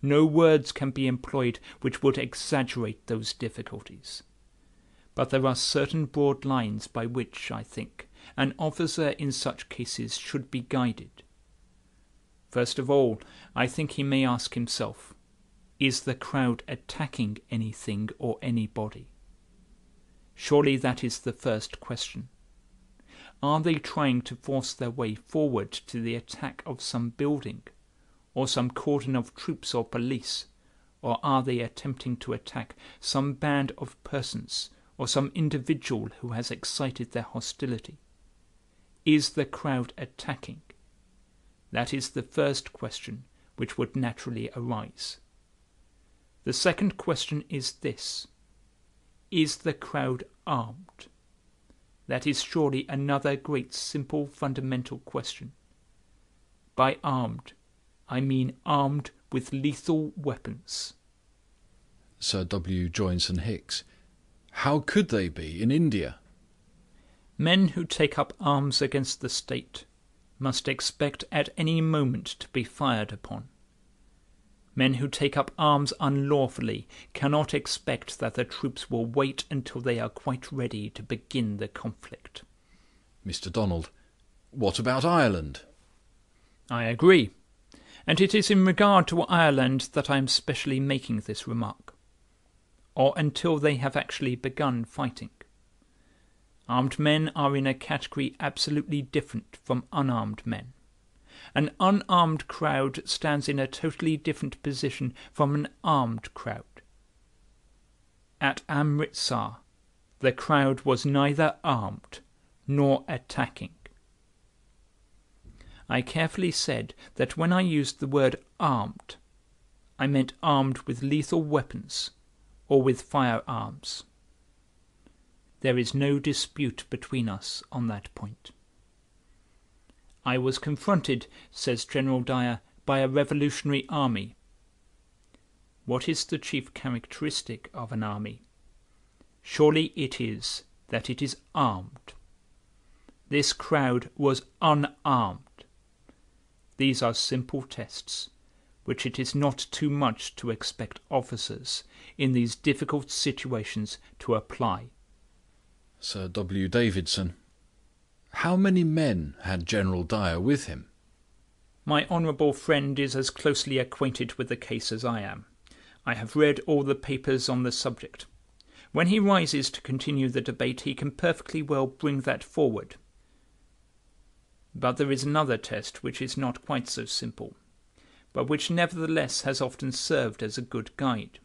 No words can be employed which would exaggerate those difficulties. But there are certain broad lines by which, I think, an officer in such cases should be guided. First of all, I think he may ask himself, is the crowd attacking anything or anybody? Surely that is the first question. Are they trying to force their way forward to the attack of some building, or some cordon of troops or police, or are they attempting to attack some band of persons, or some individual who has excited their hostility? Is the crowd attacking? That is the first question which would naturally arise. The second question is this: is the crowd armed? That is surely another great simple fundamental question. By armed, I mean armed with lethal weapons. Sir W. Joynson Hicks: how could they be in India? Men who take up arms against the state must expect at any moment to be fired upon. Men who take up arms unlawfully cannot expect that the troops will wait until they are quite ready to begin the conflict. Mr. Donald: what about Ireland? I agree, and it is in regard to Ireland that I am specially making this remark, or until they have actually begun fighting. Armed men are in a category absolutely different from unarmed men. An unarmed crowd stands in a totally different position from an armed crowd. At Amritsar, the crowd was neither armed nor attacking. I carefully said that when I used the word armed, I meant armed with lethal weapons or with firearms. There is no dispute between us on that point. I was confronted, says General Dyer, by a revolutionary army. What is the chief characteristic of an army? Surely it is that it is armed. This crowd was unarmed. These are simple tests, which it is not too much to expect officers in these difficult situations to apply. Sir W. Davidson: how many men had General Dyer with him? My honourable friend is as closely acquainted with the case as I am. I have read all the papers on the subject. When he rises to continue the debate, he can perfectly well bring that forward. But there is another test which is not quite so simple, but which nevertheless has often served as a good guide.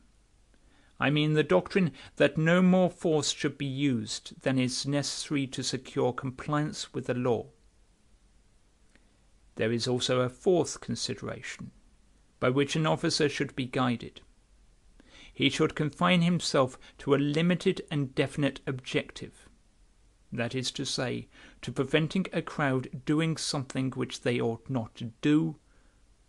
I mean the doctrine that no more force should be used than is necessary to secure compliance with the law. There is also a fourth consideration, by which an officer should be guided. He should confine himself to a limited and definite objective, that is to say, to preventing a crowd doing something which they ought not to do,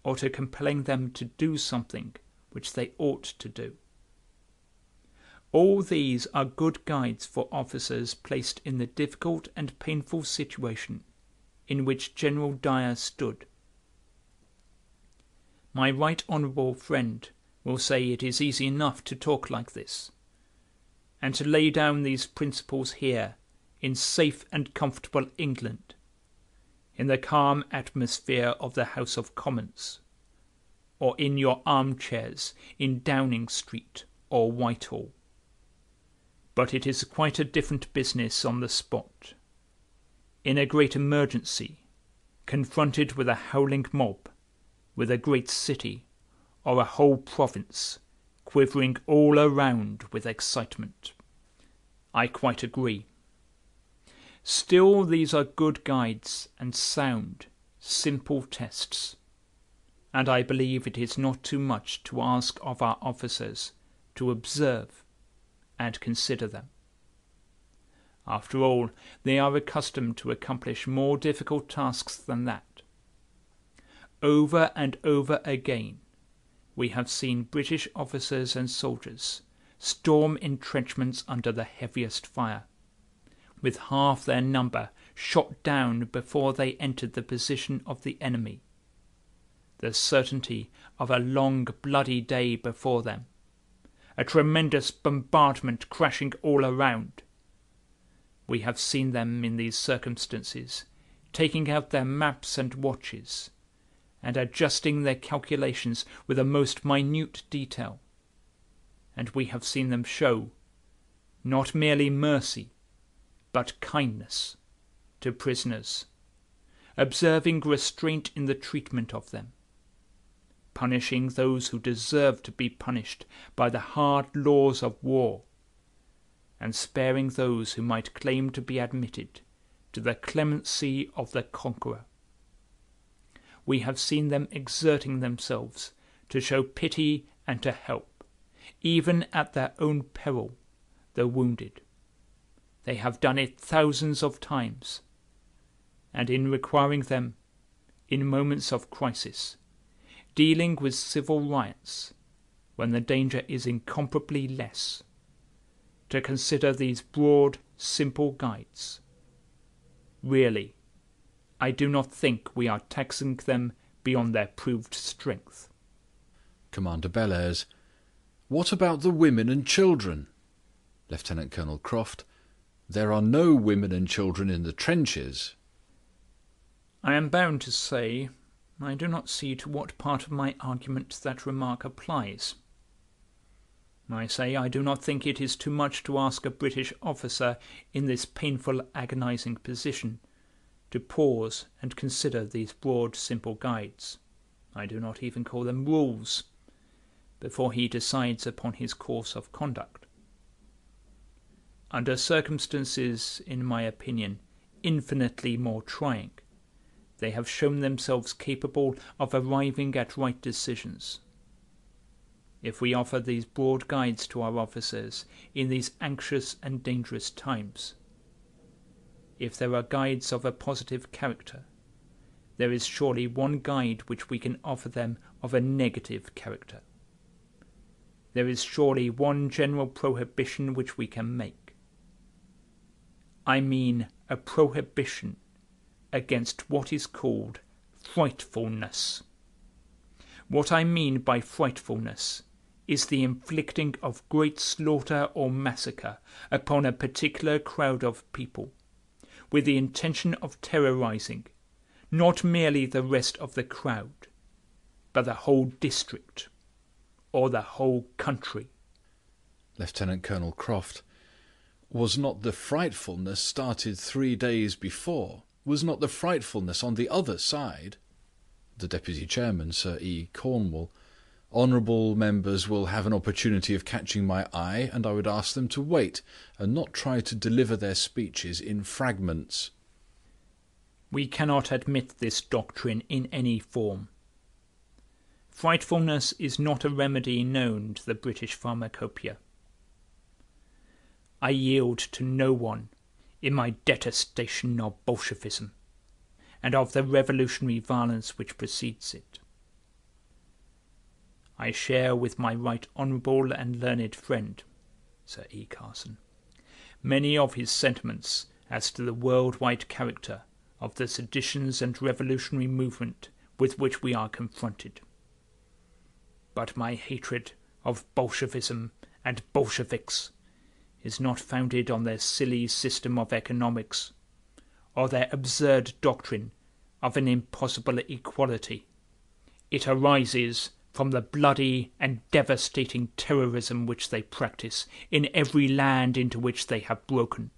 or to compelling them to do something which they ought to do. All these are good guides for officers placed in the difficult and painful situation in which General Dyer stood. My right honourable friend will say it is easy enough to talk like this, and to lay down these principles here in safe and comfortable England, in the calm atmosphere of the House of Commons, or in your armchairs in Downing Street or Whitehall. But it is quite a different business on the spot. In a great emergency, confronted with a howling mob, with a great city, or a whole province, quivering all around with excitement. I quite agree. Still, these are good guides and sound, simple tests, and I believe it is not too much to ask of our officers to observe and consider them. After all, they are accustomed to accomplish more difficult tasks than that. Over and over again, we have seen British officers and soldiers storm entrenchments under the heaviest fire, with half their number shot down before they entered the position of the enemy. the certainty of a long bloody day before them, a tremendous bombardment crashing all around. We have seen them in these circumstances, taking out their maps and watches, and adjusting their calculations with the most minute detail. And we have seen them show, not merely mercy, but kindness to prisoners, observing restraint in the treatment of them, punishing those who deserve to be punished by the hard laws of war, and sparing those who might claim to be admitted to the clemency of the conqueror. We have seen them exerting themselves to show pity and to help, even at their own peril, the wounded. They have done it thousands of times, and in requiring them, in moments of crisis, dealing with civil riots, when the danger is incomparably less, to consider these broad, simple guides. Really, I do not think we are taxing them beyond their proved strength. Commander Bellairs: What about the women and children? Lieutenant Colonel Croft: There are no women and children in the trenches. I am bound to say I do not see to what part of my argument that remark applies. I say I do not think it is too much to ask a British officer in this painful, agonizing position to pause and consider these broad, simple guides, I do not even call them rules, before he decides upon his course of conduct. Under circumstances, in my opinion, infinitely more trying, they have shown themselves capable of arriving at right decisions. If we offer these broad guides to our officers in these anxious and dangerous times, if there are guides of a positive character, there is surely one guide which we can offer them of a negative character. There is surely one general prohibition which we can make. I mean a prohibition against what is called frightfulness. What I mean by frightfulness is the inflicting of great slaughter or massacre upon a particular crowd of people, with the intention of terrorizing not merely the rest of the crowd, but the whole district, or the whole country. Lieutenant Colonel Croft: Was not the frightfulness started 3 days before? Was not the frightfulness on the other side? The Deputy Chairman, Sir E. Cornwall: Honourable members will have an opportunity of catching my eye, and I would ask them to wait, and not try to deliver their speeches in fragments. We cannot admit this doctrine in any form. Frightfulness is not a remedy known to the British pharmacopoeia. I yield to no one in my detestation of Bolshevism, and of the revolutionary violence which precedes it. I share with my right honourable and learned friend, Sir E. Carson, many of his sentiments as to the worldwide character of the seditions and revolutionary movement with which we are confronted. But my hatred of Bolshevism and Bolsheviks is not founded on their silly system of economics, or their absurd doctrine of an impossible equality. It arises from the bloody and devastating terrorism which they practice in every land into which they have broken,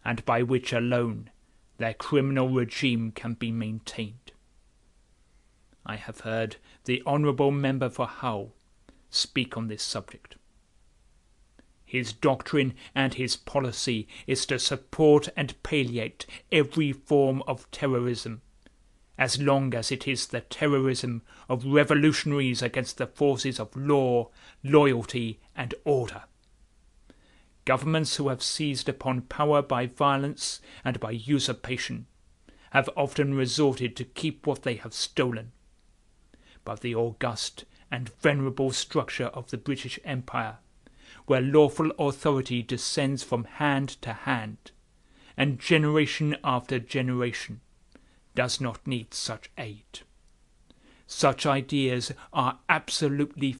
and by which alone their criminal regime can be maintained. I have heard the honourable member for Hull speak on this subject. His doctrine and his policy is to support and palliate every form of terrorism, as long as it is the terrorism of revolutionaries against the forces of law, loyalty, and order. Governments who have seized upon power by violence and by usurpation have often resorted to keep what they have stolen. But the august and venerable structure of the British Empire, where lawful authority descends from hand to hand, and generation after generation, does not need such aid. Such ideas are absolutely